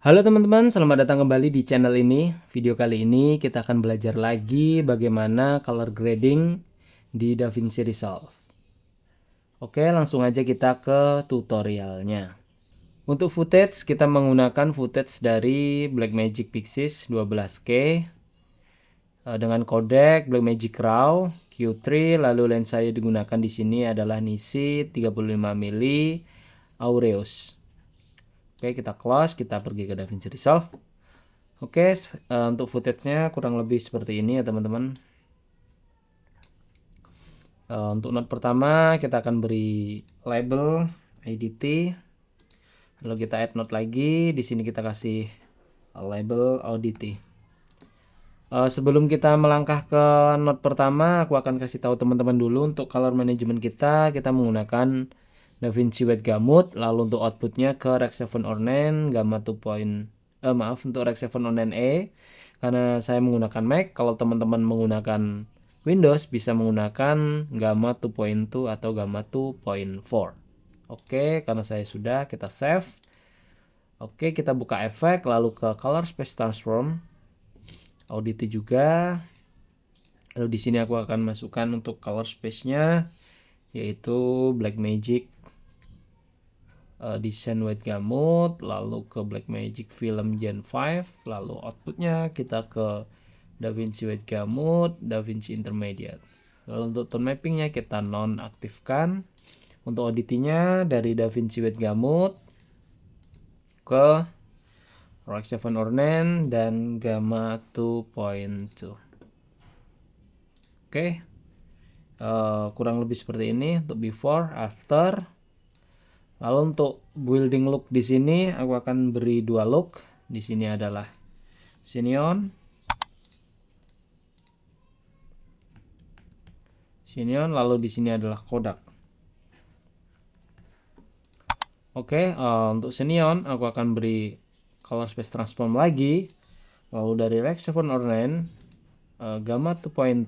Halo teman-teman, selamat datang kembali di channel ini. Video kali ini kita akan belajar lagi bagaimana color grading di DaVinci Resolve. Oke, langsung aja kita ke tutorialnya. Untuk footage, kita menggunakan footage dari Blackmagic Pixies 12K dengan kodek Blackmagic RAW Q3, lalu lensa yang digunakan di sini adalah Nisi 35mm Aureus. Oke, kita close, kita pergi ke DaVinci Resolve. Oke, untuk footage-nya kurang lebih seperti ini ya teman-teman. Untuk note pertama kita akan beri label IDT. Lalu kita add note lagi. Di sini kita kasih label ODT. Sebelum kita melangkah ke note pertama, aku akan kasih tahu teman-teman dulu untuk color management kita menggunakan DaVinci White Gamut. Lalu untuk outputnya ke Rec 7 Ornament Gamma 2. Untuk Rec 7 Ornament E. Karena saya menggunakan Mac, kalau teman-teman menggunakan Windows bisa menggunakan Gamma 2.2 atau Gamma 2.4. Oke, karena saya sudah, kita save. Oke, kita buka efek, lalu ke Color Space Transform, Audit juga. Lalu di sini aku akan masukkan untuk color space-nya, yaitu Blackmagic Design White Gamut, lalu ke Blackmagic Film Gen 5, lalu outputnya kita ke DaVinci White Gamut, DaVinci Intermediate. Lalu untuk tone mappingnya kita nonaktifkan. Untuk auditinya dari DaVinci White Gamut ke Rec 7 Ornament dan Gamma 2.2. Oke, kurang lebih seperti ini untuk before, after. Lalu untuk building look di sini aku akan beri dua look. Di sini adalah Cineon, lalu di sini adalah Kodak. Oke, untuk Cineon aku akan beri color space transform lagi. Lalu dari Rec 7 Ornament Gamma 2.2,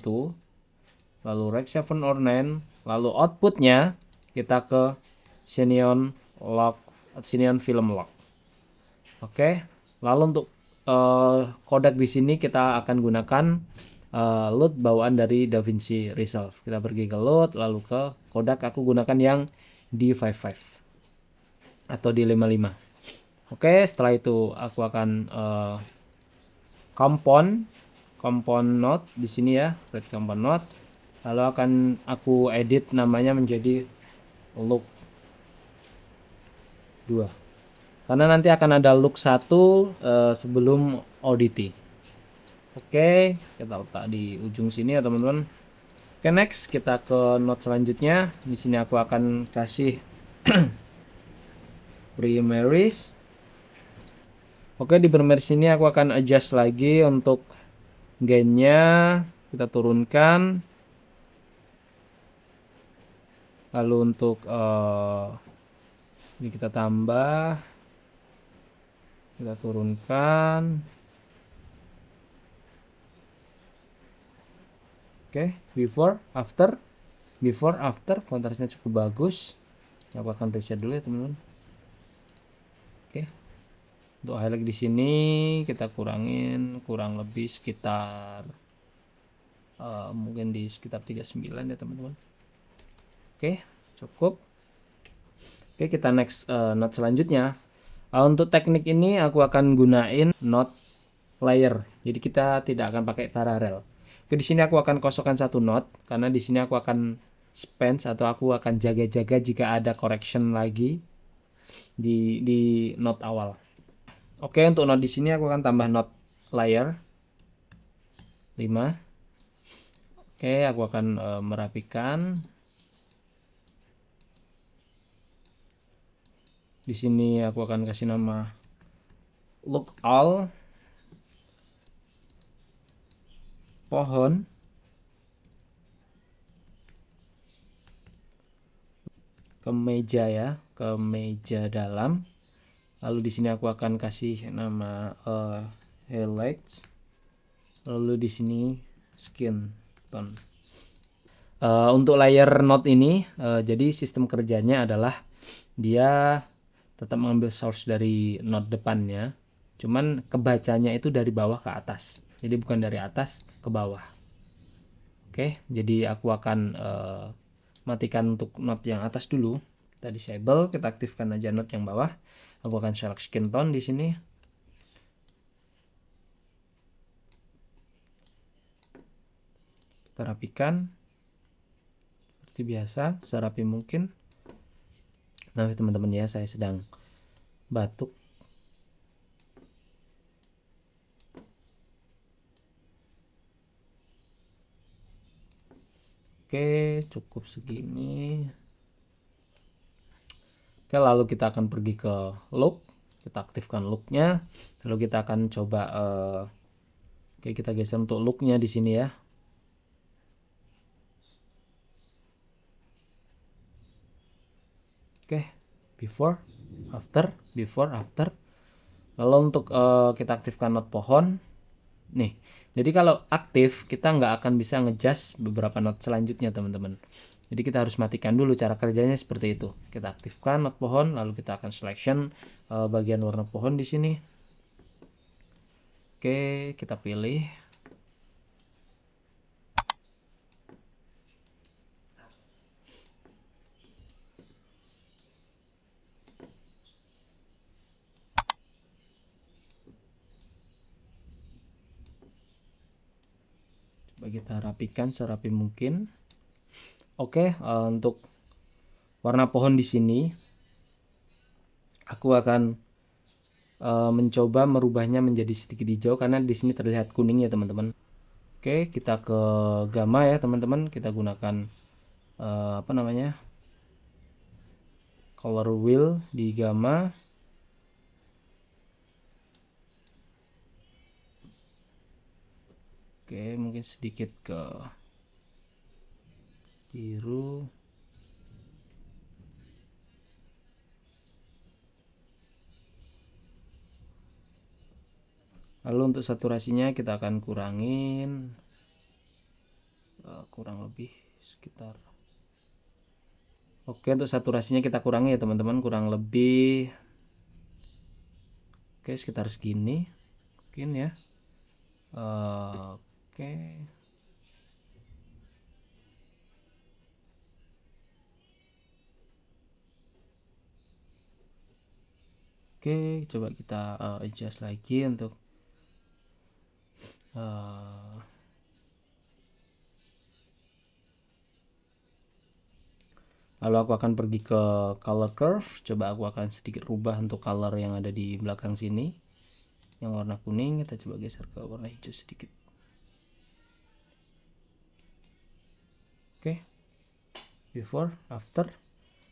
lalu Rec 7 Ornament, lalu outputnya kita ke Cineon Film Lock. Oke, lalu untuk Kodak di sini kita akan gunakan load bawaan dari DaVinci Resolve. Kita pergi ke load, lalu ke Kodak aku gunakan yang D55 atau D55. Oke, setelah itu aku akan compound node di sini ya, create compound node. Lalu akan aku edit namanya menjadi look 2. Karena nanti akan ada look 1 sebelum ODT. Oke, kita letak di ujung sini ya teman-teman. Oke, next kita ke node selanjutnya. Di sini aku akan kasih primaries. Oke, di primaries ini aku akan adjust lagi untuk gainnya kita turunkan. Lalu untuk ini kita tambah, kita turunkan. Oke, before after kontrasnya cukup bagus. Aku akan reset dulu ya teman-teman. Oke, untuk highlight di sini kita kurangin kurang lebih sekitar mungkin di sekitar 39 ya teman-teman. Oke, cukup. Oke, kita next node selanjutnya. Untuk teknik ini aku akan gunain node layer. Jadi kita tidak akan pakai paralel. Oke, di sini aku akan kosongkan satu node karena di sini aku akan spend atau aku akan jaga-jaga jika ada correction lagi di node awal. Oke, untuk node di sini aku akan tambah node layer 5. Oke, aku akan merapikan. Di sini aku akan kasih nama look all pohon. Ke meja ya, ke meja dalam. Lalu di sini aku akan kasih nama highlights. Lalu di sini skin tone. Untuk layer node ini, jadi sistem kerjanya adalah dia tetap mengambil source dari node depannya. cuman kebacanya itu dari bawah ke atas, jadi bukan dari atas ke bawah. Oke, jadi aku akan matikan untuk node yang atas dulu. Kita disable, kita aktifkan aja node yang bawah. Aku akan select skin tone di sini. Kita rapikan seperti biasa, serapi mungkin. Nah, teman-teman ya, saya sedang batuk. Oke, cukup segini. Oke, lalu kita akan pergi ke look. Kita aktifkan looknya. Lalu kita akan coba oke, kita geser untuk looknya di sini ya. Oke, before, after. Lalu untuk kita aktifkan node pohon. Nih, jadi kalau aktif kita nggak akan bisa ngejust beberapa node selanjutnya, teman-teman. Jadi kita harus matikan dulu, cara kerjanya seperti itu. Kita aktifkan node pohon, lalu kita akan selection bagian warna pohon di sini. Oke, kita pilih. Coba kita rapikan serapi mungkin. Oke, untuk warna pohon di sini aku akan mencoba merubahnya menjadi sedikit hijau karena di sini terlihat kuning ya, teman-teman. Oke, kita ke gamma ya, teman-teman. Kita gunakan apa namanya? Color wheel di gamma. Oke, mungkin sedikit ke biru. Lalu untuk saturasinya kita akan kurangin kurang lebih sekitar. Oke, untuk saturasinya kita kurangi ya, teman-teman, kurang lebih oke sekitar segini mungkin ya. Oke. Oke, coba kita adjust lagi untuk lalu aku akan pergi ke color curve. Coba aku akan sedikit rubah untuk color yang ada di belakang sini, yang warna kuning. Kita coba geser ke warna hijau sedikit. Oke, before, after.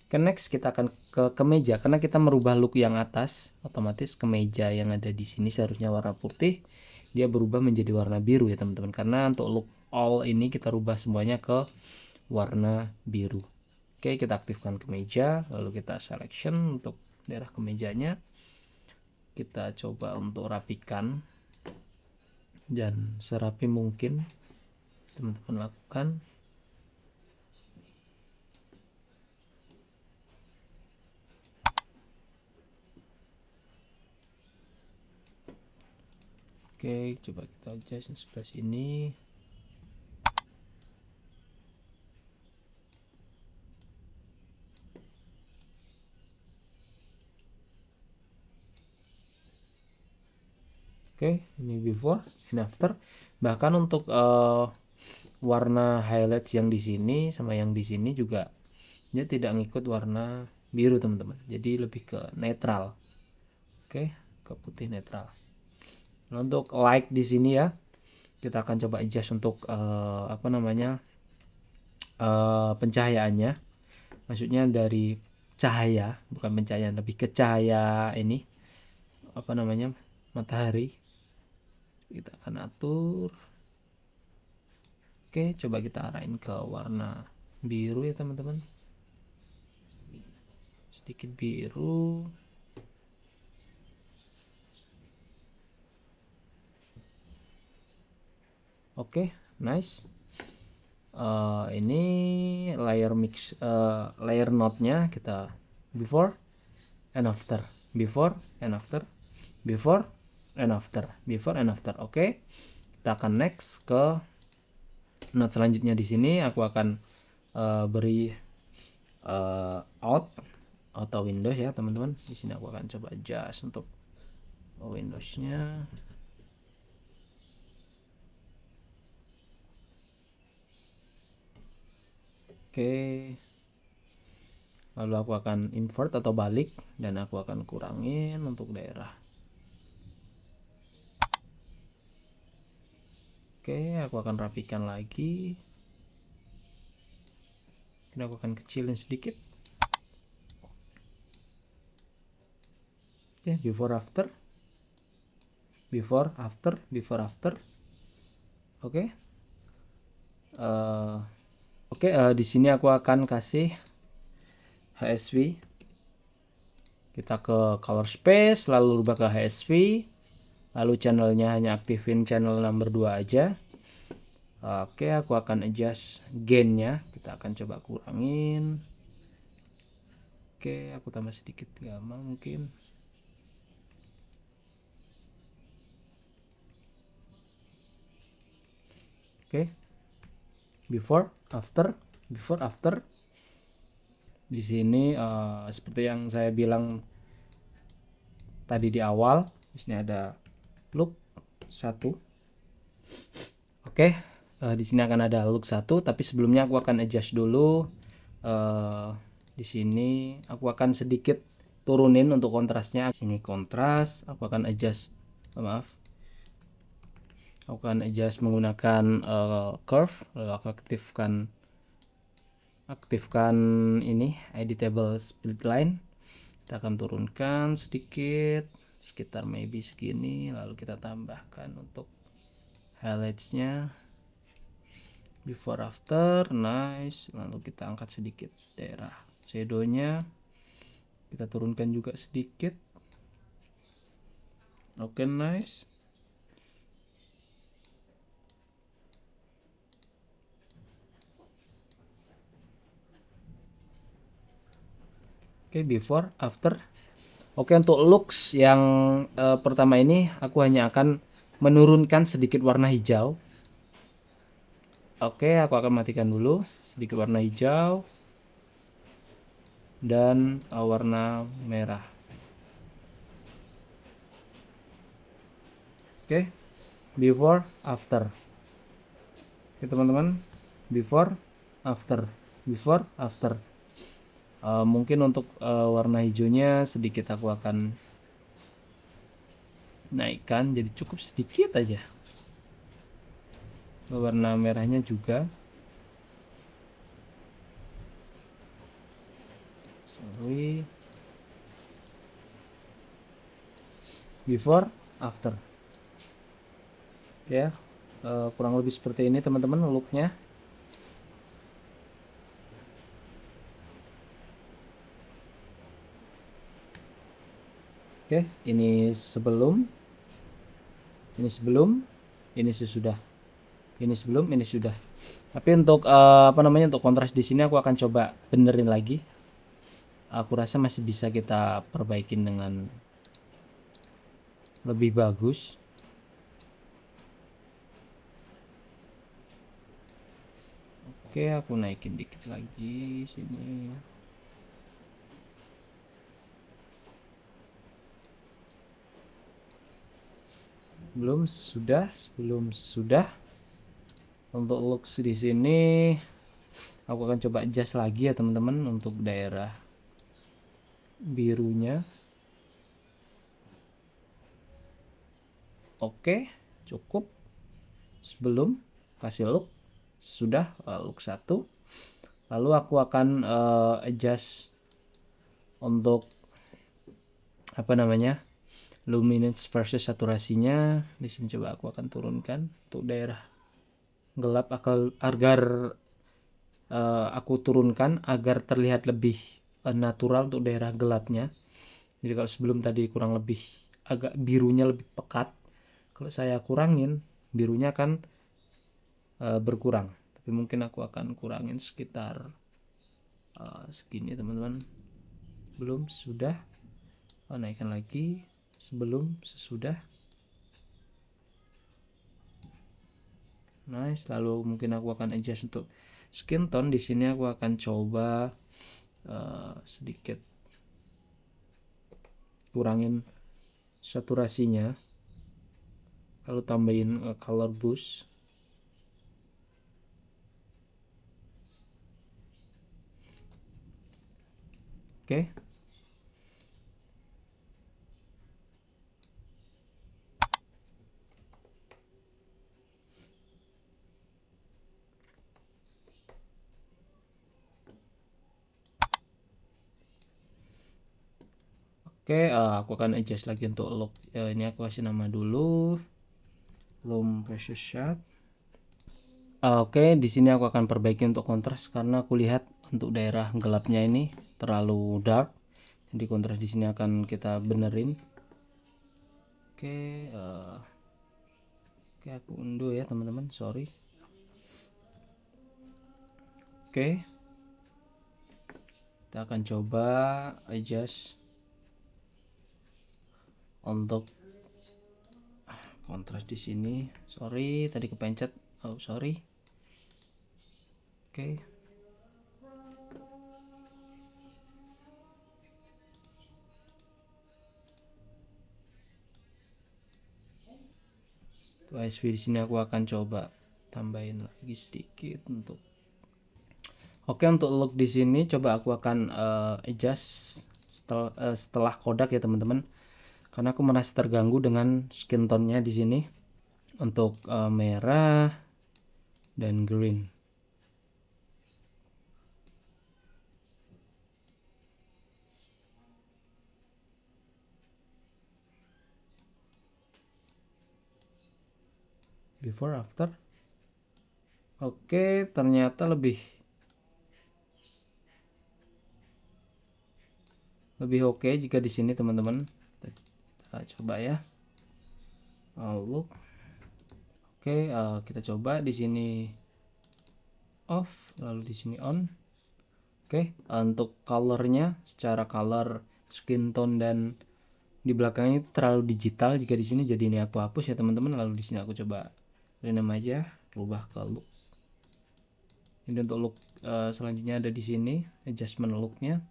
Oke, next kita akan ke kemeja. Karena kita merubah look yang atas, otomatis kemeja yang ada di sini seharusnya warna putih, dia berubah menjadi warna biru ya, teman-teman. Karena untuk look all ini kita rubah semuanya ke warna biru. Oke, kita aktifkan kemeja, lalu kita selection untuk daerah kemejanya. Kita coba untuk rapikan dan serapi mungkin teman-teman lakukan. Oke, coba kita adjust yang sebelah sini. Oke, ini before and after. Bahkan untuk warna highlight yang di sini sama yang di sini juga dia tidak ngikut warna biru, teman-teman. Jadi lebih ke netral. Oke, ke putih netral. Nah, untuk light di sini ya, kita akan coba adjust untuk apa namanya? Pencahayaannya. Maksudnya dari cahaya, bukan pencahayaan, lebih ke cahaya ini. Apa namanya? Matahari. Kita akan atur. Oke, coba kita arahin ke warna biru ya, teman-teman. Sedikit biru. Oke, nice. Ini layer mix, layer node-nya kita before and after, before and after, before and after, before and after. Oke. Kita akan next ke node selanjutnya. Di sini aku akan beri out atau Windows ya teman-teman. Di sini aku akan coba adjust untuk Windows-nya. Oke. Lalu aku akan invert atau balik dan aku akan kurangin untuk daerah. Oke, aku akan rapikan lagi. Ini aku akan kecilin sedikit. Oke, before after. Before after, before after. Oke. Di sini aku akan kasih HSV. Kita ke color space, lalu rubah ke HSV. Lalu channelnya hanya aktifin channel number 2 aja. Oke, aku akan adjust gainnya. Kita akan coba kurangin. Oke, aku tambah sedikit gamma mungkin. Oke. Before, after, before, after. Di sini seperti yang saya bilang tadi di awal, di sini ada look 1. Oke, di sini akan ada look 1, tapi sebelumnya aku akan adjust dulu. Di sini aku akan sedikit turunin untuk kontrasnya. Sini kontras, aku akan adjust. Aku akan adjust menggunakan curve. Lalu aku aktifkan ini editable split line. Kita akan turunkan sedikit, sekitar maybe segini. Lalu kita tambahkan untuk highlights-nya. Before after, nice. Lalu kita angkat sedikit daerah shadow-nya. Kita turunkan juga sedikit. Oke, nice. Oke, before, after. Oke, untuk looks yang pertama ini aku hanya akan menurunkan sedikit warna hijau. Oke, aku akan matikan dulu sedikit warna hijau dan warna merah. Oke, before, after. Oke teman-teman, before, after, before, after. Mungkin untuk warna hijaunya sedikit aku akan naikkan, jadi cukup sedikit aja. Warna merahnya juga. Sorry. Before, after. Oke, kurang lebih seperti ini teman-teman looknya. Oke, ini sebelum, ini sebelum, ini sesudah, ini sebelum, ini sudah. Tapi untuk untuk kontras di sini aku akan coba benerin lagi. Aku rasa masih bisa kita perbaikin dengan lebih bagus. Oke, aku naikin dikit lagi sini. Belum sesudah. Untuk looks di sini aku akan coba adjust lagi ya teman-teman untuk daerah birunya. Oke, cukup. Sebelum kasih look, sudah look 1. Lalu aku akan adjust untuk luminance versus saturasinya. Di sini coba aku akan turunkan untuk daerah gelap agar aku turunkan agar terlihat lebih natural untuk daerah gelapnya. Jadi kalau sebelum tadi kurang lebih agak birunya lebih pekat, kalau saya kurangin birunya akan berkurang. Tapi mungkin aku akan kurangin sekitar segini teman-teman. Belum, sudah. Naikkan lagi. Sebelum, sesudah. Nice. Lalu mungkin aku akan adjust untuk skin tone. Di sini aku akan coba sedikit kurangin saturasinya, lalu tambahin color boost. Oke. Oke, aku akan adjust lagi untuk look. Ini aku kasih nama dulu, Loom Pressure Shot. Oke, di sini aku akan perbaiki untuk kontras karena aku lihat untuk daerah gelapnya ini terlalu dark. Jadi kontras di sini akan kita benerin. Oke, aku undo ya teman-teman, sorry. Oke, kita akan coba adjust untuk kontras di sini. Sorry, tadi kepencet. Oh, sorry. Oke. ISV di sini aku akan coba tambahin lagi sedikit untuk. Oke, untuk look di sini coba aku akan adjust setelah kodak ya teman-teman. Karena aku merasa terganggu dengan skin tone-nya di sini untuk merah dan green. Before after. Oke, ternyata lebih oke jika di sini teman-teman. Kita coba ya. Look. Oke, kita coba di sini off, lalu di sini on. Oke, untuk colornya secara color, skin tone dan di belakangnya itu terlalu digital. Jika di sini, jadi ini aku hapus ya teman-teman. Lalu di sini aku coba rename aja, rubah ke look. Ini untuk look selanjutnya ada di sini, adjustment looknya.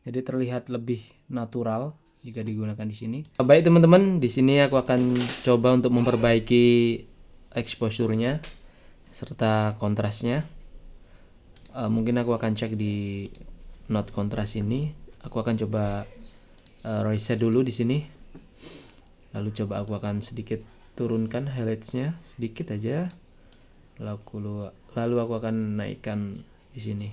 Jadi terlihat lebih natural jika digunakan di sini. Baik teman-teman, di sini aku akan coba untuk memperbaiki exposure-nya serta kontrasnya. Mungkin aku akan cek di node kontras ini. Aku akan coba reset dulu di sini. Lalu coba aku akan sedikit turunkan highlights-nya sedikit aja. Lalu aku akan naikkan di sini.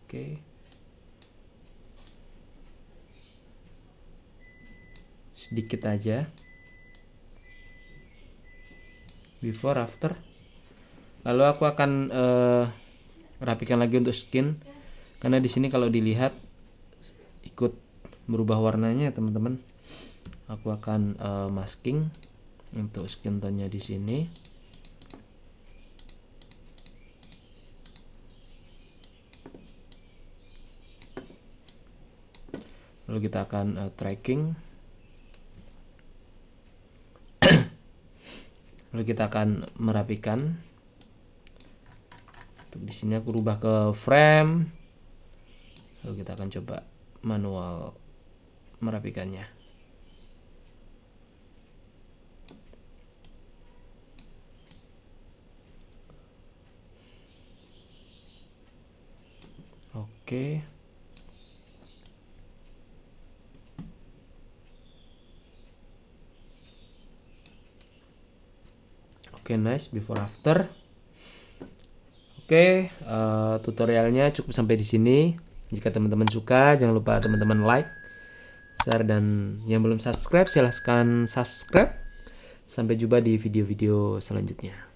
Oke. Sedikit aja. Before after. Lalu aku akan rapikan lagi untuk skin. Karena di sini kalau dilihat ikut berubah warnanya teman-teman. Aku akan masking untuk skin tone-nya di sini. Lalu kita akan tracking. Lalu kita akan merapikan. Untuk di sini aku rubah ke frame. Lalu kita akan coba manual merapikannya. Oke. Oke, nice before after. Oke, tutorialnya cukup sampai di sini. Jika teman-teman suka, jangan lupa teman-teman like, share, dan yang belum subscribe silahkan subscribe. Sampai jumpa di video-video selanjutnya.